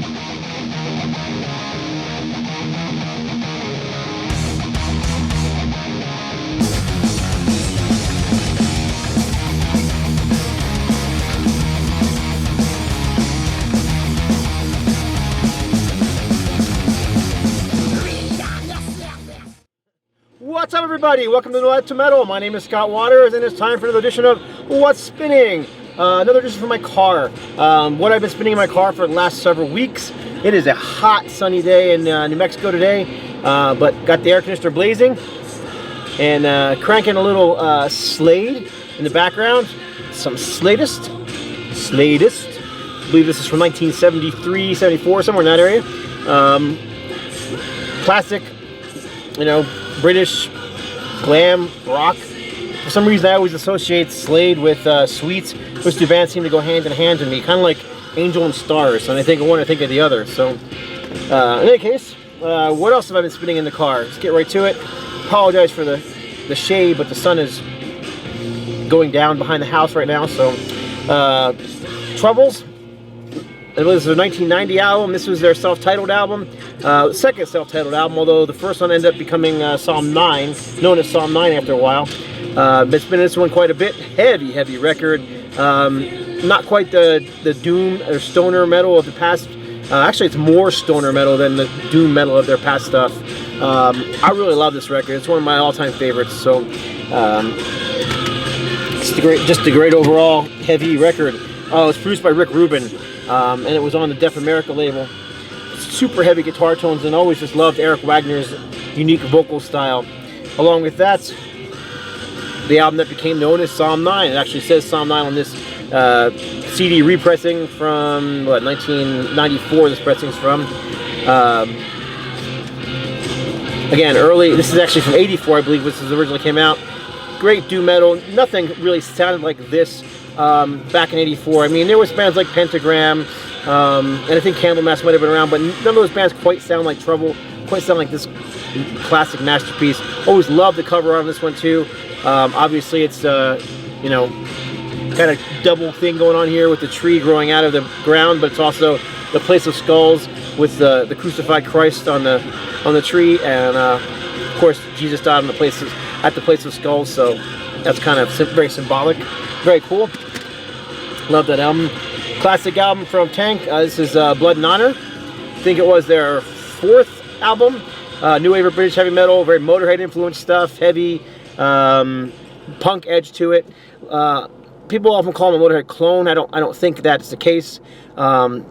What's up, everybody? Welcome to Lead to Metal. My name is Scott Waters, and it's time for another edition of What's Spinning. Another edition for my car. What I've been spinning in my car for the last several weeks. It is a hot, sunny day in New Mexico today, but got the air conditioner blazing and cranking a little Slade in the background. Some Sladist. I believe this is from 1973, 74, somewhere in that area. Classic, you know, British glam rock. For some reason I always associate Slade with Sweets, which two bands seem to go hand in hand to me, kind of like Angel and Stars. And I think of one, I think of the other. So in any case, what else have I been spinning in the car? Let's get right to it. Apologize for the shade, but the sun is going down behind the house right now. So Troubles, it was their 1990 album. This was their self-titled album, second self-titled album, although the first one ended up becoming Psalm 9, known as Psalm 9 after a while. Been spinning this one quite a bit. Heavy record. Not quite the doom or stoner metal of the past. Actually, it's more stoner metal than the doom metal of their past stuff. I really love this record. It's one of my all-time favorites. So it's just a great overall heavy record. Oh, it's produced by Rick Rubin. And it was on the Deaf America label. Super heavy guitar tones, and always just loved Eric Wagner's unique vocal style. Along with that, the album that became known as Psalm 9. It actually says Psalm 9 on this CD repressing from, what, 1994 this pressing's from. Again, early, this is actually from 84, I believe, this originally came out. Great doom metal. Nothing really sounded like this back in 84. I mean, there was bands like Pentagram, and I think Candlemass might have been around, but none of those bands quite sound like Trouble, quite sound like this classic masterpiece. Always loved the cover on this one too. Obviously it's you know, kind of double thing going on here with the tree growing out of the ground, but it's also the place of skulls with the crucified Christ on the tree, and of course Jesus died on at the place of skulls, so that's kind of very symbolic. Very cool. Love that album. Classic album from Tank. This is Blood and Honor. I think it was their fourth album. New wave of British heavy metal, very Motorhead influenced stuff, heavy punk edge to it. People often call them a Motorhead clone. I don't think that's the case.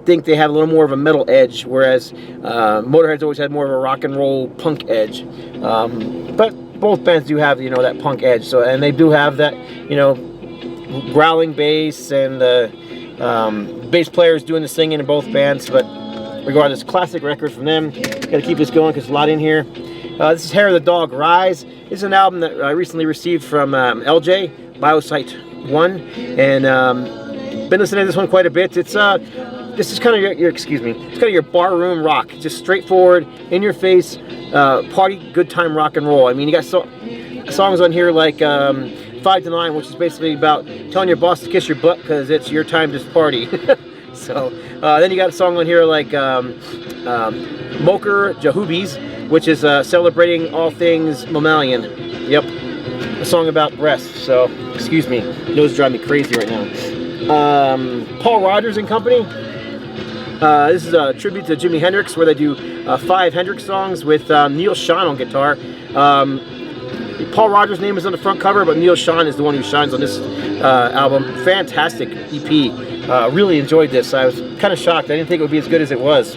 Think they have a little more of a metal edge, whereas Motorhead's always had more of a rock and roll punk edge. But both bands do have, you know, that punk edge. So, and they do have that, you know, growling bass, and the bass players doing the singing in both bands. But regardless, classic record from them. Gotta keep this going because there's a lot in here. This is Hair of the Dog, Rise. This is an album that I recently received from LJ, Biosite 1, and been listening to this one quite a bit. It's this is kind of your excuse me, it's kind of your barroom rock, just straightforward, in your face, party, good time rock and roll. I mean, you got songs on here like 5 to 9, which is basically about telling your boss to kiss your butt because it's your time to party. So then you got a song on here like Moker Jahubis, which is celebrating all things mammalian. Yep, a song about breasts. So excuse me, those drive me crazy right now. Paul Rodgers and Company. This is a tribute to Jimi Hendrix, where they do 5 Hendrix songs with Neil Schon on guitar. Paul Rodgers' name is on the front cover, but Neil Schon is the one who shines on this album. Fantastic EP. Really enjoyed this. I was kind of shocked. I didn't think it would be as good as it was.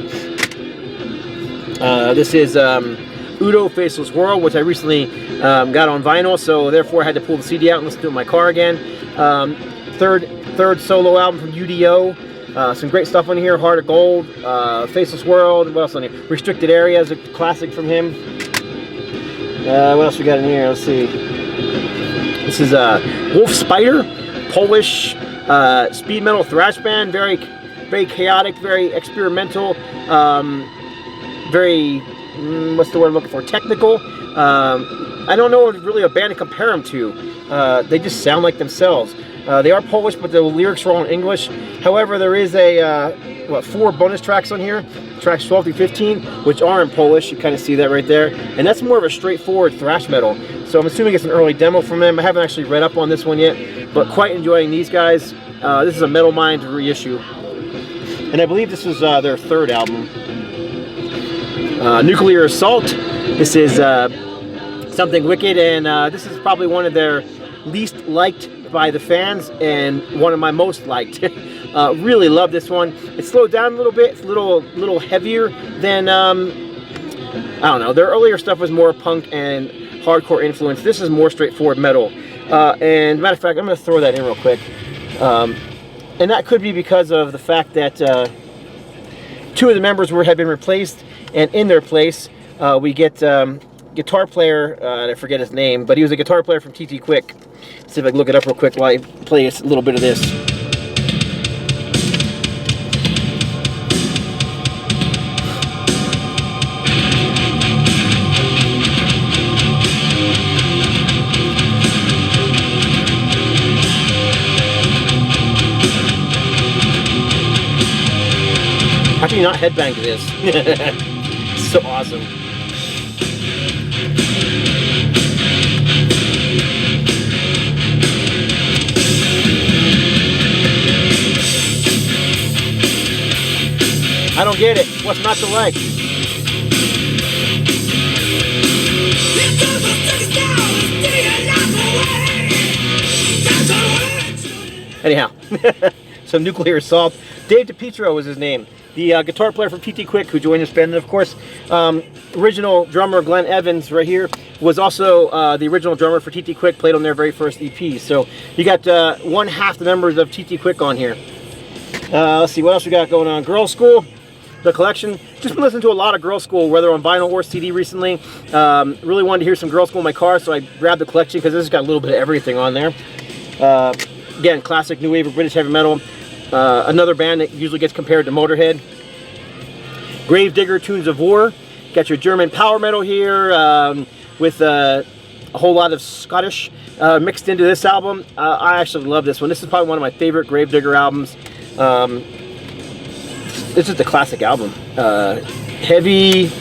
This is U.D.O. Faceless World, which I recently got on vinyl, so therefore I had to pull the CD out and listen to it in my car again. Third solo album from U.D.O. Some great stuff on here. Heart of Gold, Faceless World. What else on here? Restricted Area is a classic from him. What else we got in here? Let's see. This is Wolf Spider, Polish speed metal thrash band. Very chaotic, very experimental, very what's the word I'm looking for? Technical. I don't know really a band to compare them to. They just sound like themselves. They are Polish, but the lyrics are all in English. However, there is a what, 4 bonus tracks on here, tracks 12 through 15, which are in Polish. You kind of see that right there, and that's more of a straightforward thrash metal. So I'm assuming it's an early demo from them. I haven't actually read up on this one yet, but quite enjoying these guys. This is a Metal Mind reissue, and I believe this is their 3rd album. Nuclear Assault. This is Something Wicked, and this is probably one of their least liked by the fans and one of my most liked. Really love this one. It's slowed down a little bit. It's a little heavier than I don't know. Their earlier stuff was more punk and hardcore influence. This is more straightforward metal. And matter of fact, I'm going to throw that in real quick. And that could be because of the fact that 2 of the members had been replaced, and in their place we get guitar player, I forget his name, but he was a guitar player from TT Quick. Let's see if I can look it up real quick while I play a little bit of this. How can you not headbang to this? So awesome. I don't get it. What's not to like? Anyhow, some Nuclear Assault. Dave DiPietro was his name. The guitar player from TT Quick, who joined us band, and of course, original drummer Glenn Evans right here was also the original drummer for TT Quick, played on their very first EP. So you got 1/2 the members of TT Quick on here. Let's see, what else we got going on? Girl School, the collection. Just been listening to a lot of Girl School, whether on vinyl or CD recently. Really wanted to hear some Girl School in my car, so I grabbed the collection because this has got a little bit of everything on there. Again, classic new wave of British heavy metal. Another band that usually gets compared to Motorhead. Gravedigger, Tunes of War. Got your German power metal here with a whole lot of Scottish mixed into this album. I actually love this one. This is probably one of my favorite Gravedigger albums. This is the classic album. Heavy,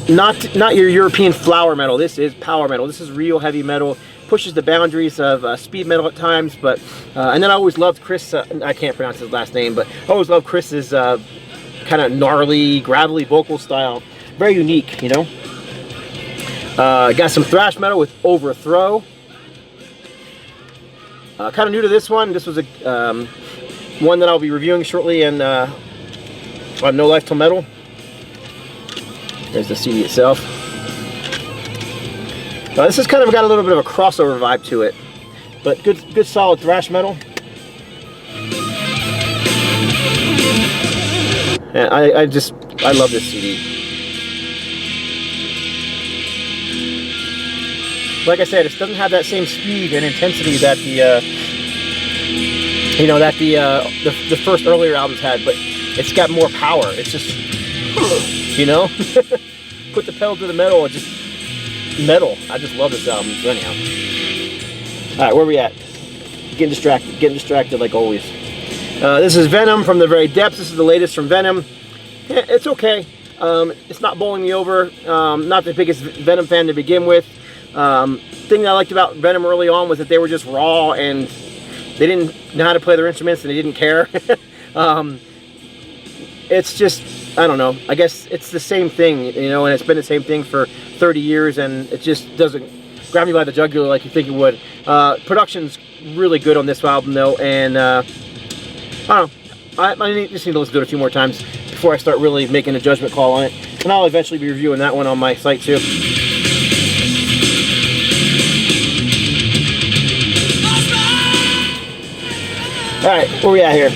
not your European flower metal. This is power metal. This is real heavy metal. Pushes the boundaries of speed metal at times, but and then I always loved Chris. I can't pronounce his last name, but I always loved Chris's kind of gnarly, gravelly vocal style. Very unique, you know. Got some thrash metal with Overthrow. Kind of new to this one. This was a one that I'll be reviewing shortly, and on No Life Till Metal. There's the CD itself. This has kind of got a little bit of a crossover vibe to it, but good solid thrash metal. And I love this CD. Like I said, it doesn't have that same speed and intensity that the first earlier albums had, but it's got more power. It's just, you know, put the pedal to the metal and just metal. I just love this album. So anyhow, all right, where are we at? Getting distracted like always. This is Venom from the Very Depths. This is the latest from Venom. It's okay. It's not bowling me over. Not the biggest Venom fan to begin with. Thing I liked about Venom early on was that they were just raw and they didn't know how to play their instruments and they didn't care. It's just, I don't know, I guess it's the same thing, you know, and it's been the same thing for 30 years, and it just doesn't grab me by the jugular like you think it would. Production's really good on this album, though, and I don't know, I just need to listen to it a few more times before I start really making a judgment call on it, and I'll eventually be reviewing that one on my site, too. Alright, where we at here?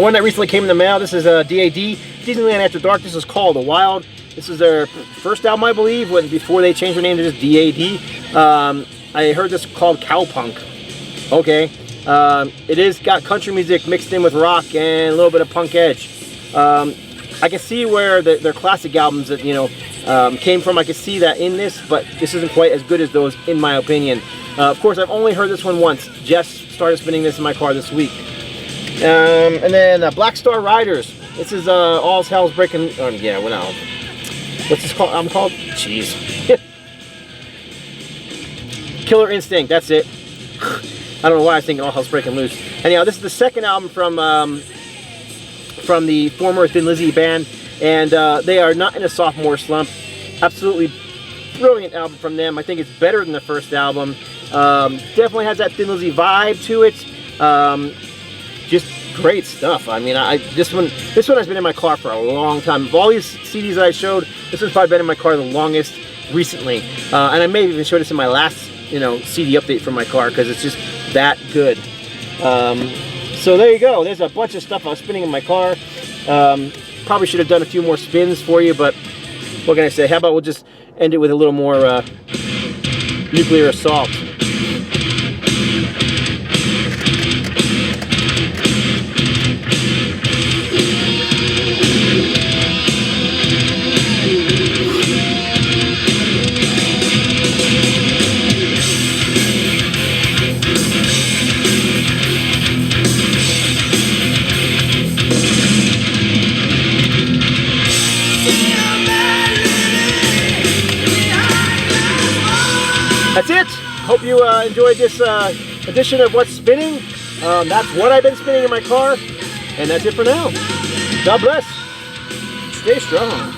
One that recently came in the mail. This is D.A.D. Disneyland After Dark. This is called The Wild. This is their first album, I believe, before they changed their name to just D.A.D. I heard this called Cowpunk. Okay. It is got country music mixed in with rock and a little bit of punk edge. I can see where their classic albums that, you know, came from. I can see that in this, but this isn't quite as good as those, in my opinion. Of course, I've only heard this one once. Jess started spinning this in my car this week. And then Black Star Riders. This is All's Hell's Breaking. Yeah, well, no. What's this called? I'm called. Jeez. Killer Instinct. That's it. I don't know why I was thinking All Hell's Breaking Loose. Anyhow, this is the second album from the former Thin Lizzy band, and they are not in a sophomore slump. Absolutely brilliant album from them. I think it's better than the first album. Definitely has that Thin Lizzy vibe to it. Just great stuff. I mean, this one has been in my car for a long time. Of all these CDs that I showed, this one's probably been in my car the longest recently. And I may even show this in my last, CD update for my car because it's just that good. So there you go. There's a bunch of stuff I was spinning in my car. Probably should have done a few more spins for you, but what can I say? How about we'll just end it with a little more nuclear assault. That's it. Hope you enjoyed this edition of What's Spinning. That's what I've been spinning in my car. And that's it for now. God bless. Stay strong.